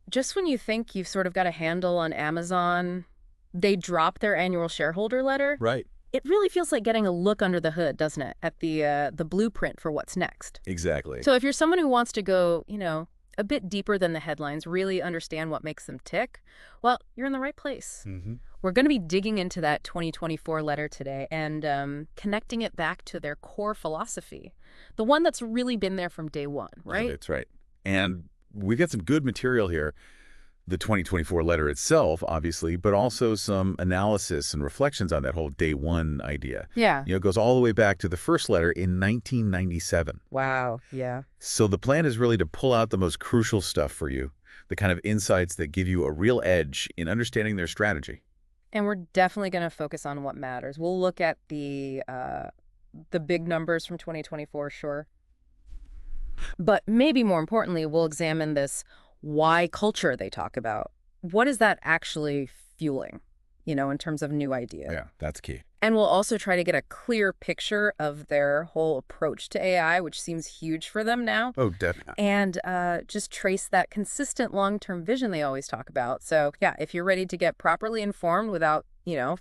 Just when you think you've sort of got a handle on Amazon, they drop their annual shareholder letter. Right. It really feels like getting a look under the hood, doesn't it, at the blueprint for what's next. Exactly. So if you're someone who wants to go, a bit deeper than the headlines, really understand what makes them tick, well, you're in the right place. Hmm. We're going to be digging into that 2024 letter today and connecting it back to their core philosophy, the one that's really been there from day one, Oh, right? that's right. And we got some good material here. The 2024 letter itself, obviously, but also some analysis and reflections on that whole day one idea. Yeah. It goes all the way back to the first letter in 1997. Wow. Yeah. So the plan is really to pull out the most crucial stuff for you, the kind of insights that give you a real edge in understanding their strategy. And we're definitely going to focus on what matters. We'll look at the big numbers from 2024, sure. But maybe more importantly, we'll examine this why culture they talk about. What is that actually fueling, in terms of new ideas? Yeah, that's key. And we'll also try to get a clear picture of their whole approach to AI, which seems huge for them now, Oh, definitely. and just trace that consistent long-term vision they always talk about. So, yeah, if you're ready to get properly informed without,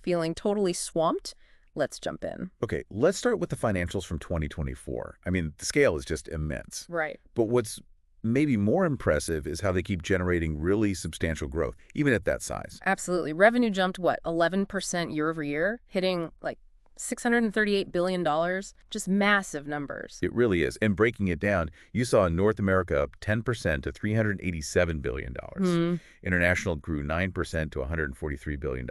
feeling totally swamped, let's jump in. Okay, let's start with the financials from 2024. I mean, the scale is just immense. Right. But what's maybe more impressive is how they keep generating really substantial growth, even at that size. Absolutely. Revenue jumped, what, 11% year over year, hitting like $638 billion dollars. Just massive numbers. It really is. And breaking it down, you saw North America up 10% to $387 billion. Hmm. International grew 9% to $143 billion.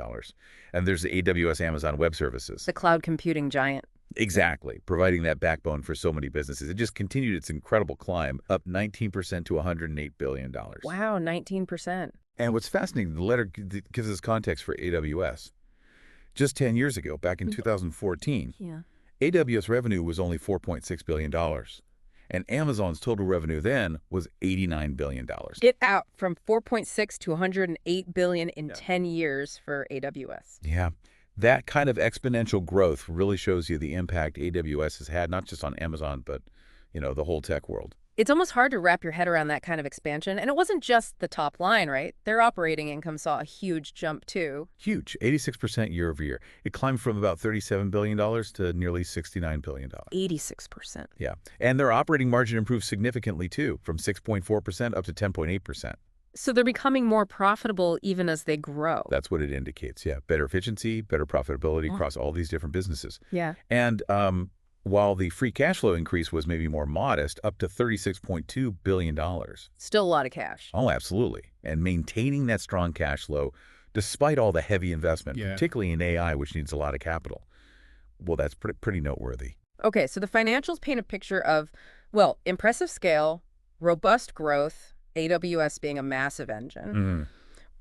And there's the AWS Amazon Web Services. The cloud computing giant. Exactly, providing that backbone for so many businesses. It just continued its incredible climb, up 19% to $108 billion. Wow, 19%. And what's fascinating, the letter gives us context for AWS. Just 10 years ago, back in 2014, Yeah. AWS revenue was only $4.6 billion. And Amazon's total revenue then was $89 billion. Get out from 4.6 to 108 billion in Yeah. 10 years for AWS. Yeah. That kind of exponential growth really shows you the impact AWS has had, not just on Amazon, but, the whole tech world. It's almost hard to wrap your head around that kind of expansion. And it wasn't just the top line, right? Their operating income saw a huge jump too. Huge, 86% year over year. It climbed from about $37 billion to nearly $69 billion. 86%. Yeah. And their operating margin improved significantly too, from 6.4% up to 10.8%. So they're becoming more profitable even as they grow. That's what it indicates. Yeah. Better efficiency, better profitability Oh. across all these different businesses. Yeah. And while the free cash flow increase was maybe more modest, up to $36.2 billion. Still a lot of cash. Oh, absolutely. And maintaining that strong cash flow despite all the heavy investment, Yeah. particularly in AI, which needs a lot of capital. Well, that's pretty noteworthy. Okay, so the financials paint a picture of, well, impressive scale, robust growth, AWS being a massive engine. Mhm.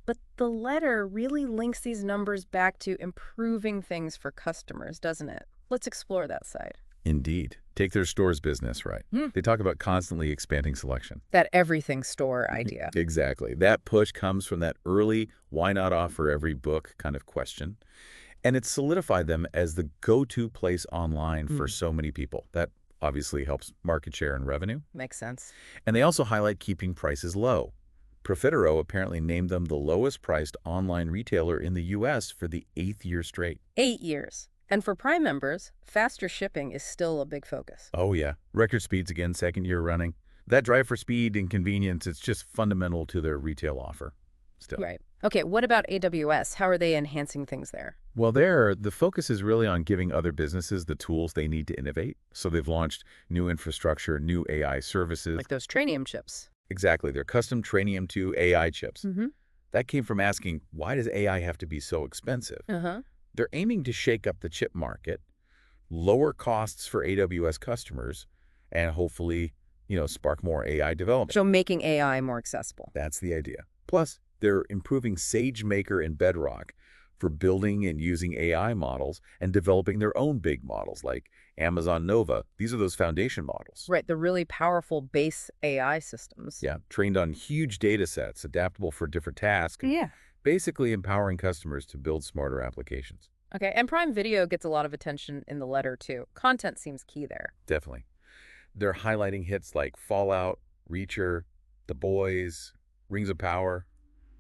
But the letter really links these numbers back to improving things for customers, doesn't it? Let's explore that side. Indeed. Take their stores business, right? They talk about constantly expanding selection. That everything store idea. Exactly. That push comes from that early, why not offer every book kind of question. And it's solidified them as the go-to place online for so many people. That obviously helps market share and revenue. Makes sense. And they also highlight keeping prices low. Profitero apparently named them the lowest priced online retailer in the U.S. for the 8th year straight. 8 years. And for Prime members, faster shipping is still a big focus. Oh, yeah. Record speeds again, 2nd year running. That drive for speed and convenience, it's just fundamental to their retail offer still. Right. Okay, what about AWS? How are they enhancing things there? Well, there, the focus is really on giving other businesses the tools they need to innovate. So they've launched new infrastructure, new AI services. Like those Trainium chips. Exactly. They're custom Trainium 2 AI chips. Mm-hmm. That came from asking, why does AI have to be so expensive? Uh-huh. They're aiming to shake up the chip market, lower costs for AWS customers, and hopefully, spark more AI development. So making AI more accessible. That's the idea. Plus, they're improving SageMaker and Bedrock for building and using AI models and developing their own big models like Amazon Nova. These are those foundation models. Right, the really powerful base AI systems. Yeah, trained on huge data sets, adaptable for different tasks, Yeah. basically empowering customers to build smarter applications. Okay, and Prime Video gets a lot of attention in the letter, too. Content seems key there. Definitely. They're highlighting hits like Fallout, Reacher, The Boys, Rings of Power,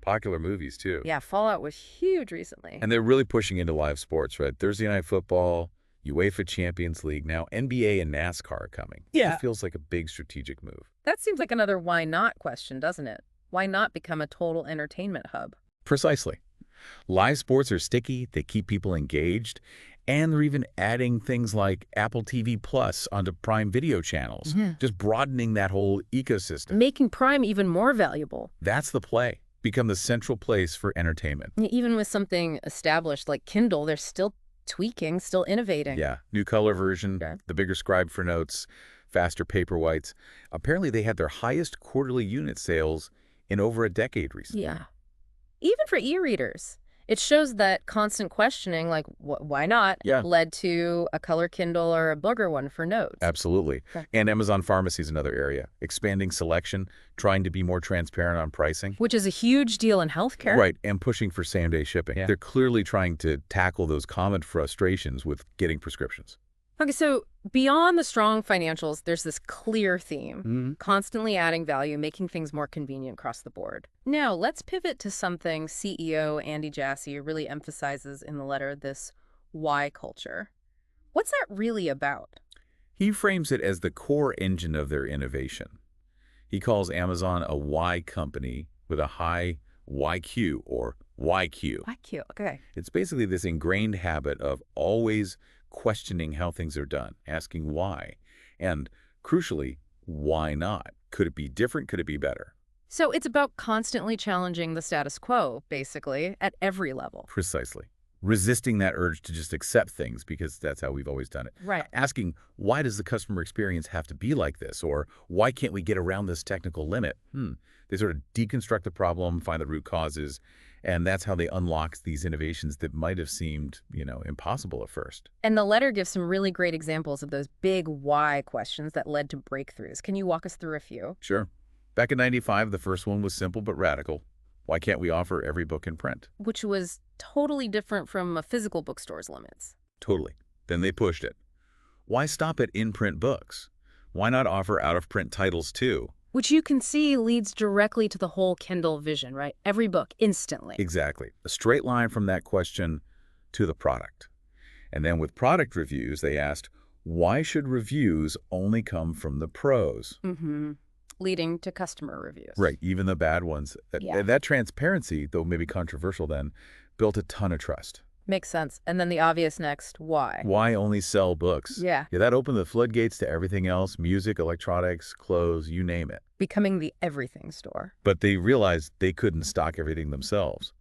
popular movies too. Yeah, Fallout was huge recently. And they're really pushing into live sports, right? Thursday Night Football, UEFA Champions League, now NBA and NASCAR are coming. Yeah. It feels like a big strategic move. That seems like another why not question, doesn't it? Why not become a total entertainment hub? Precisely. Live sports are sticky, they keep people engaged, and they're even adding things like Apple TV Plus onto Prime Video channels, just broadening that whole ecosystem. Making Prime even more valuable. That's the play. Become the central place for entertainment. Even with something established like Kindle, they're still tweaking, still innovating. Yeah, new color version, Okay. the bigger scribe for notes, faster paperwhites. Apparently, they had their highest quarterly unit sales in over a decade recently. Yeah. Even for e-readers. It shows that constant questioning, like why not, Yeah. led to a color Kindle or a booger one for notes. Absolutely. Okay. And Amazon Pharmacy is another area. Expanding selection, trying to be more transparent on pricing. Which is a huge deal in healthcare. Right, and pushing for same-day shipping. Yeah. They're clearly trying to tackle those common frustrations with getting prescriptions. Okay, so beyond the strong financials, there's this clear theme. Constantly adding value, making things more convenient across the board. Now, let's pivot to something CEO Andy Jassy really emphasizes in the letter, this why culture. What's that really about? He frames it as the core engine of their innovation. He calls Amazon a Y company with a high YQ or YQ. Why cute? Okay. It's basically this ingrained habit of always questioning how things are done, asking why, and crucially, why not? Could it be different? Could it be better? So it's about constantly challenging the status quo, basically, at every level. Precisely. Resisting that urge to just accept things because that's how we've always done it. Right. Asking, why does the customer experience have to be like this? Or why can't we get around this technical limit? They sort of deconstruct the problem, find the root causes, and that's how they unlock these innovations that might have seemed, impossible at first. And the letter gives some really great examples of those big why questions that led to breakthroughs. Can you walk us through a few? Sure. Back in '95, the first one was simple but radical. Why can't we offer every book in print? Which was totally different from a physical bookstore's limits. Totally. Then they pushed it. Why stop at in-print books? Why not offer out-of-print titles too? Which you can see leads directly to the whole Kindle vision, right? Every book, instantly. Exactly. A straight line from that question to the product. And then with product reviews, they asked, why should reviews only come from the pros? Leading to customer reviews. Right, even the bad ones. Yeah. That transparency, though maybe controversial then, built a ton of trust. Makes sense. And then the obvious next, why? Why only sell books? Yeah. That opened the floodgates to everything else, music, electronics, clothes, you name it. Becoming the everything store. But they realized they couldn't stock everything themselves.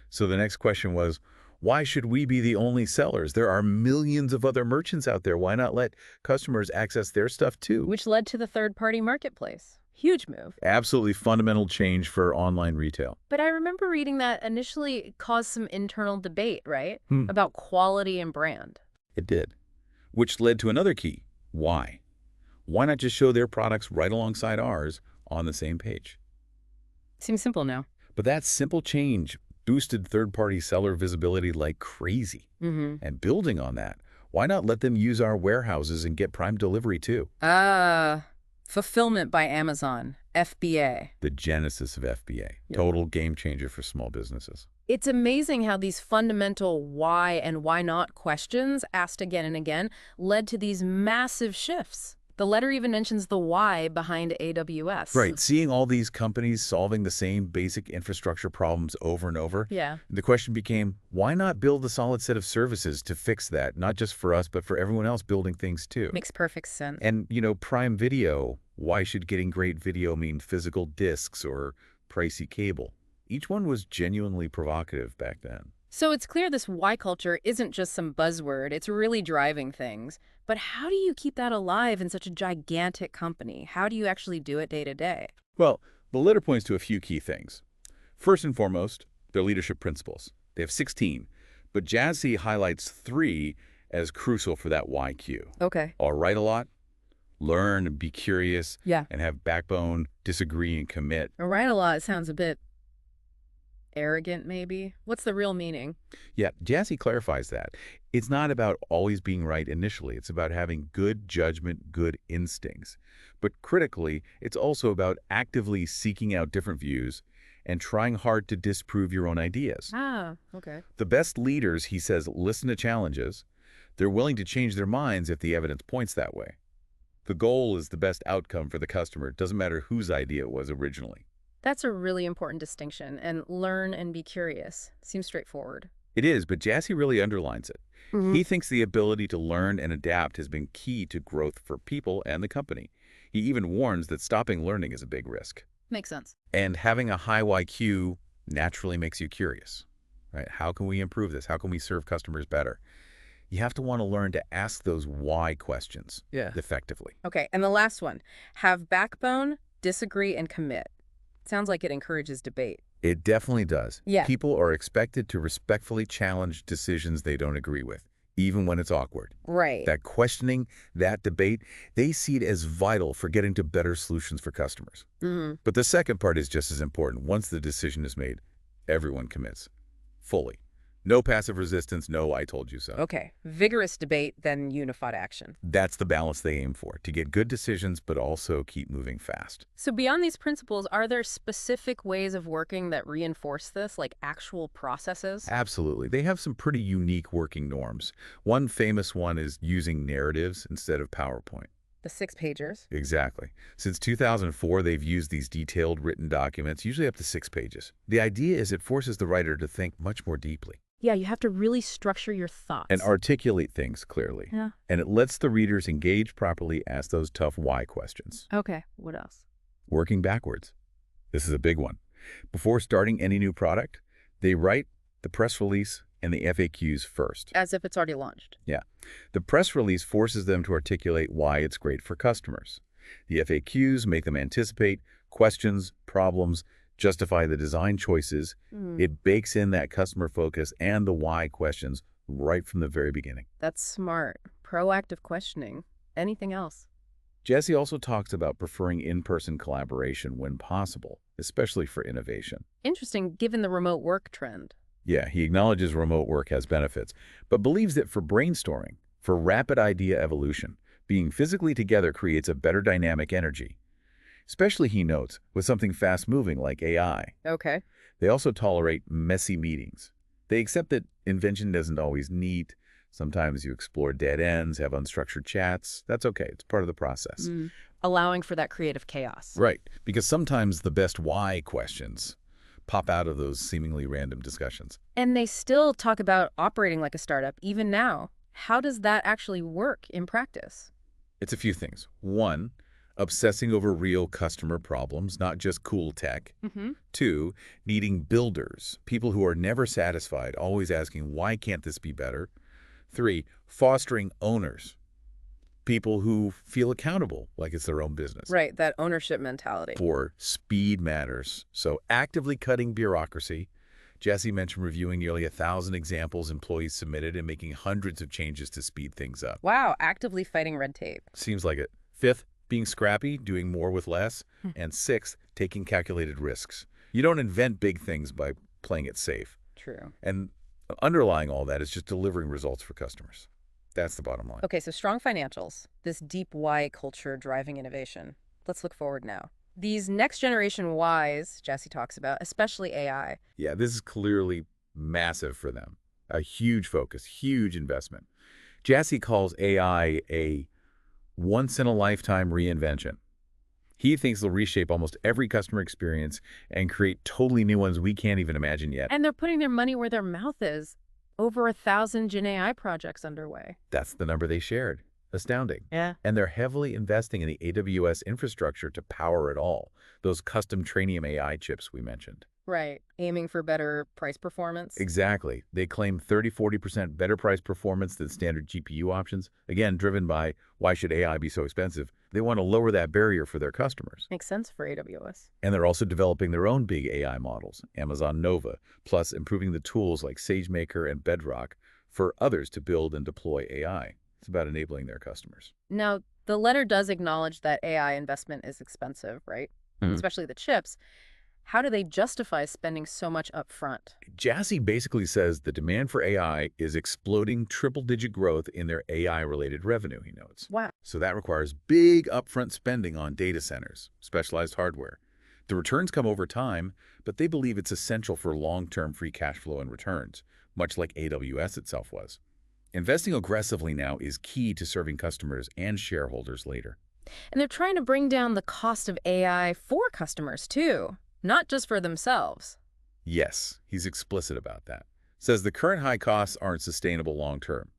So the next question was, why should we be the only sellers? There are millions of other merchants out there. Why not let customers access their stuff too? Which led to the third-party marketplace. Huge move. Absolutely fundamental change for online retail. But I remember reading that initially it caused some internal debate, right? About quality and brand. It did. Which led to another key. Why? Why not just show their products right alongside ours on the same page? Seems simple now. But that simple change boosted third-party seller visibility like crazy. And building on that, why not let them use our warehouses and get Prime delivery too? Fulfillment by Amazon, FBA. The genesis of FBA. Yep. Total game changer for small businesses. It's amazing how these fundamental why and why not questions, asked again and again, led to these massive shifts. The letter even mentions the why behind AWS. Right. Seeing all these companies solving the same basic infrastructure problems over and over, Yeah. the question became, why not build a solid set of services to fix that, not just for us, but for everyone else building things too? Makes perfect sense. And, Prime Video, why should getting great video mean physical discs or pricey cable? Each one was genuinely provocative back then. So it's clear this why culture isn't just some buzzword, it's really driving things. But how do you keep that alive in such a gigantic company? How do you actually do it day to day? Well, the letter points to a few key things. First and foremost, their leadership principles. They have 16, but Jassy highlights 3 as crucial for that YQ. Okay. All write a lot, learn, be curious, Yeah. and have backbone, disagree, and commit. Write a lot sounds a bit arrogant, maybe. What's the real meaning? Yeah, Jassy clarifies that. It's not about always being right initially. It's about having good judgment, good instincts. But critically, it's also about actively seeking out different views and trying hard to disprove your own ideas. Ah, okay. The best leaders, he says, listen to challenges. They're willing to change their minds if the evidence points that way. The goal is the best outcome for the customer. It doesn't matter whose idea it was originally. That's a really important distinction. And learn and be curious. Seems straightforward. It is, but Jassy really underlines it. Hmm. He thinks the ability to learn and adapt has been key to growth for people and the company. He even warns that stopping learning is a big risk. Makes sense. And having a high YQ naturally makes you curious, right? How can we improve this? How can we serve customers better? You have to want to learn to ask those why questions effectively. Okay, and the last one. Have backbone, disagree, and commit. Sounds like it encourages debate. It definitely does. Yeah. People are expected to respectfully challenge decisions they don't agree with, even when it's awkward. Right. That questioning, that debate, they see it as vital for getting to better solutions for customers. Hmm. But the second part is just as important. Once the decision is made, everyone commits. Fully. No passive resistance, no I told you so. Okay, vigorous debate, then unified action. That's the balance they aim for, to get good decisions but also keep moving fast. So beyond these principles, are there specific ways of working that reinforce this, like actual processes? Absolutely. They have some pretty unique working norms. One famous one is using narratives instead of PowerPoint. The 6-pagers. Exactly. Since 2004, they've used these detailed written documents, usually up to 6 pages. The idea is it forces the writer to think much more deeply. Yeah, you have to really structure your thoughts. And articulate things clearly. Yeah. And it lets the readers engage properly, ask those tough why questions. Okay, what else? Working backwards. This is a big one. Before starting any new product, they write the press release and the FAQs first. As if it's already launched. Yeah. The press release forces them to articulate why it's great for customers. The FAQs make them anticipate questions, problems, justify the design choices. It bakes in that customer focus and the why questions right from the very beginning. That's smart. Proactive questioning. Anything else? Jassy also talks about preferring in-person collaboration when possible, especially for innovation. Interesting, given the remote work trend. Yeah, he acknowledges remote work has benefits, but believes that for brainstorming, for rapid idea evolution, being physically together creates a better dynamic energy. Especially, he notes, with something fast-moving like AI. Okay. They also tolerate messy meetings. They accept that invention isn't always neat. Sometimes you explore dead ends, have unstructured chats. That's okay. It's part of the process. Allowing for that creative chaos. Right, because sometimes the best why questions pop out of those seemingly random discussions. And they still talk about operating like a startup, even now. How does that actually work in practice? It's a few things. One, obsessing over real customer problems, not just cool tech. Two, needing builders, people who are never satisfied, always asking, why can't this be better? Three, fostering owners, people who feel accountable like it's their own business. Right, that ownership mentality. Four, speed matters. So actively cutting bureaucracy. Jassy mentioned reviewing nearly 1,000 examples employees submitted and making hundreds of changes to speed things up. Wow, actively fighting red tape. Seems like it. Fifth, being scrappy, doing more with less. And sixth, taking calculated risks. You don't invent big things by playing it safe. True. And underlying all that is just delivering results for customers. That's the bottom line. Okay, so strong financials, this deep why culture driving innovation. Let's look forward now. These next generation whys Jassy talks about, especially AI. Yeah, this is clearly massive for them. A huge focus, huge investment. Jassy calls AI a once-in-a-lifetime reinvention. He thinks they'll reshape almost every customer experience and create totally new ones we can't even imagine yet. And they're putting their money where their mouth is. Over 1,000 Gen AI projects underway. That's the number they shared. Astounding. Yeah. And they're heavily investing in the AWS infrastructure to power it all. Those custom Trainium AI chips we mentioned. Right. Aiming for better price performance. Exactly. They claim 30–40% better price performance than standard GPU options. Again, driven by why should AI be so expensive? They want to lower that barrier for their customers. Makes sense for AWS. And they're also developing their own big AI models, Amazon Nova, plus improving the tools like SageMaker and Bedrock for others to build and deploy AI. It's about enabling their customers. Now, the letter does acknowledge that AI investment is expensive, right? Especially the chips. How do they justify spending so much up front? Jassy basically says the demand for AI is exploding triple-digit growth in their AI-related revenue, he notes. Wow. So that requires big upfront spending on data centers, specialized hardware, The returns come over time, but they believe it's essential for long-term free cash flow and returns, much like AWS itself was. Investing aggressively now is key to serving customers and shareholders later. And they're trying to bring down the cost of AI for customers, too, not just for themselves. Yes, he's explicit about that. Says the current high costs aren't sustainable long-term.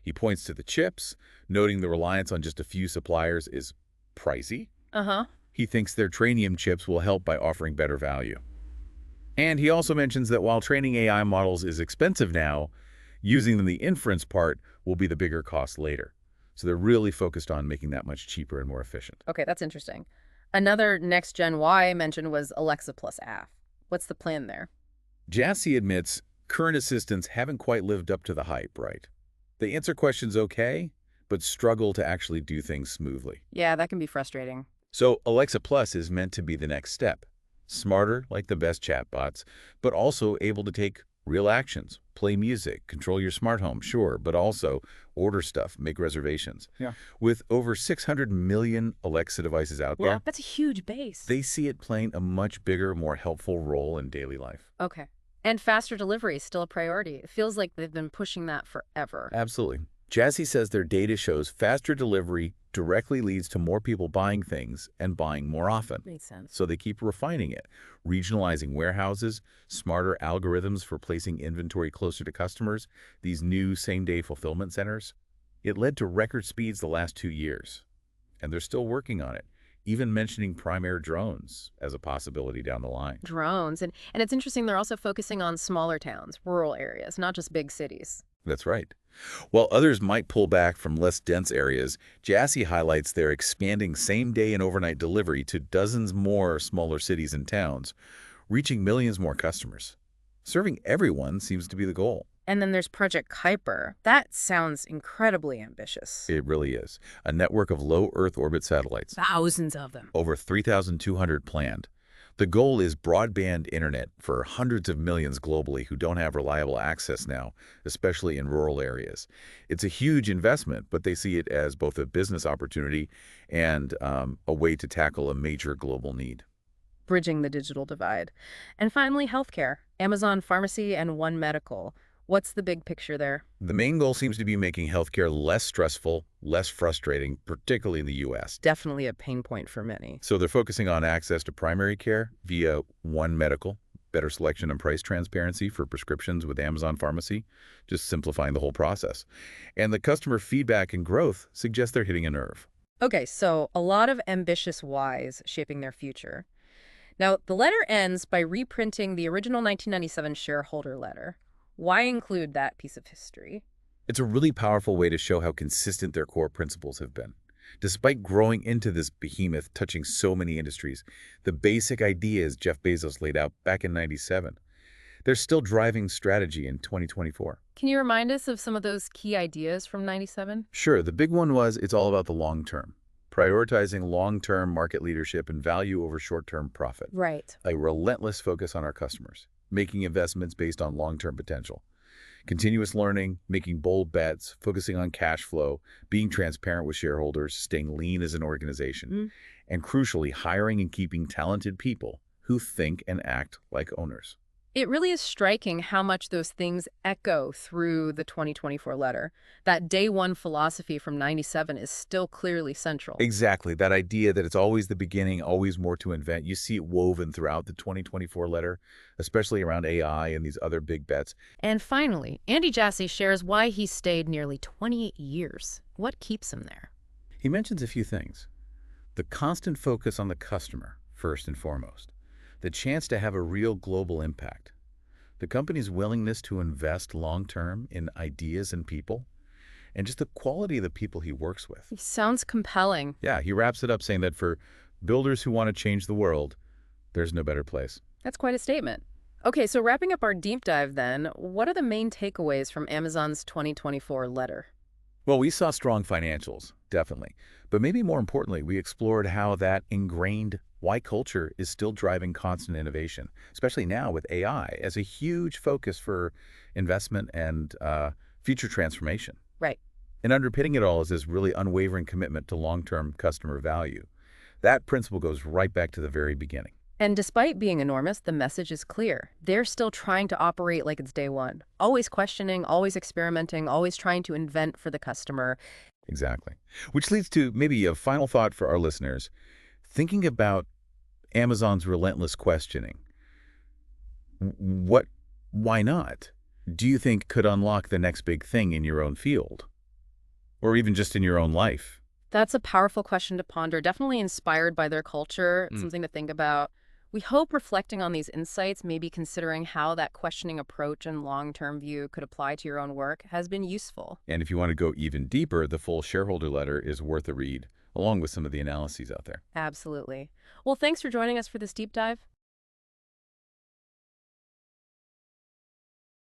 He points to the chips, noting the reliance on just a few suppliers is pricey. Uh-huh. He thinks their Trainium chips will help by offering better value. And he also mentions that while training AI models is expensive now, using them the inference part will be the bigger cost later. So they're really focused on making that much cheaper and more efficient. Okay, that's interesting. Another next-gen Y I mentioned was Alexa plus app. What's the plan there? Jassy admits current assistants haven't quite lived up to the hype, right? They answer questions okay, but struggle to actually do things smoothly. Yeah, that can be frustrating. So Alexa Plus is meant to be the next step. Smarter, like the best chatbots, but also able to take real actions. Play music, control your smart home, sure, but also order stuff, make reservations. Yeah. With over 600 million Alexa devices out Yeah, there, that's a huge base. they see it playing a much bigger, more helpful role in daily life. Okay. And faster delivery is still a priority. It feels like they've been pushing that forever. Absolutely. Jassy says their data shows faster delivery directly leads to more people buying things and buying more often. Makes sense. So they keep refining it, regionalizing warehouses, smarter algorithms for placing inventory closer to customers, these new same-day fulfillment centers. It led to record speeds the last 2 years, and they're still working on it, even mentioning prime air drones as a possibility down the line. Drones. And it's interesting, they're also focusing on smaller towns, rural areas, not just big cities. That's right. While others might pull back from less dense areas, Jassy highlights their expanding same-day and overnight delivery to dozens more smaller cities and towns, reaching millions more customers. Serving everyone seems to be the goal. And then there's Project Kuiper. That sounds incredibly ambitious. It really is. A network of low Earth orbit satellites. Thousands of them. Over 3,200 planned. The goal is broadband internet for hundreds of millions globally who don't have reliable access now, especially in rural areas. It's a huge investment, but they see it as both a business opportunity and a way to tackle a major global need. Bridging the digital divide. And finally, healthcare. Amazon Pharmacy and One Medical. What's the big picture there? The main goal seems to be making healthcare less stressful, less frustrating, particularly in the U.S. Definitely a pain point for many. So they're focusing on access to primary care via One Medical, better selection and price transparency for prescriptions with Amazon Pharmacy, just simplifying the whole process. And the customer feedback and growth suggest they're hitting a nerve. Okay, so a lot of ambitious whys shaping their future. Now, the letter ends by reprinting the original 1997 shareholder letter. Why include that piece of history? It's a really powerful way to show how consistent their core principles have been. Despite growing into this behemoth touching so many industries, the basic ideas Jeff Bezos laid out back in '97, they're still driving strategy in 2024. Can you remind us of some of those key ideas from '97? Sure, the big one was it's all about the long term, prioritizing long-term market leadership and value over short-term profit. Right. A relentless focus on our customers, making investments based on long-term potential. Continuous learning, making bold bets, focusing on cash flow, being transparent with shareholders, staying lean as an organization, and crucially, hiring and keeping talented people who think and act like owners. It really is striking how much those things echo through the 2024 letter. That day one philosophy from '97 is still clearly central. Exactly. That idea that it's always the beginning, always more to invent. You see it woven throughout the 2024 letter, especially around AI and these other big bets. And finally, Andy Jassy shares why he stayed nearly 28 years. What keeps him there? He mentions a few things. The constant focus on the customer, first and foremost. The chance to have a real global impact. The company's willingness to invest long-term in ideas and people. And just the quality of the people he works with. He sounds compelling. Yeah, he wraps it up saying that for builders who want to change the world, there's no better place. That's quite a statement. Okay, so wrapping up our deep dive then, what are the main takeaways from Amazon's 2024 letter? Well, we saw strong financials, definitely. But maybe more importantly, we explored how that ingrained why culture is still driving constant innovation, especially now with AI as a huge focus for investment and future transformation. Right. And underpinning it all is this really unwavering commitment to long-term customer value. That principle goes right back to the very beginning. And despite being enormous, the message is clear. They're still trying to operate like it's day one, always questioning, always experimenting, always trying to invent for the customer. Exactly. Which leads to maybe a final thought for our listeners. Thinking about Amazon's relentless questioning, what, why not? Do you think could unlock the next big thing in your own field? Or even just in your own life? That's a powerful question to ponder, definitely inspired by their culture, Mm. something to think about. We hope reflecting on these insights, maybe considering how that questioning approach and long-term view could apply to your own work, has been useful. And if you want to go even deeper, the full shareholder letter is worth a read, along with some of the analyses out there. Absolutely. Well, thanks for joining us for this deep dive.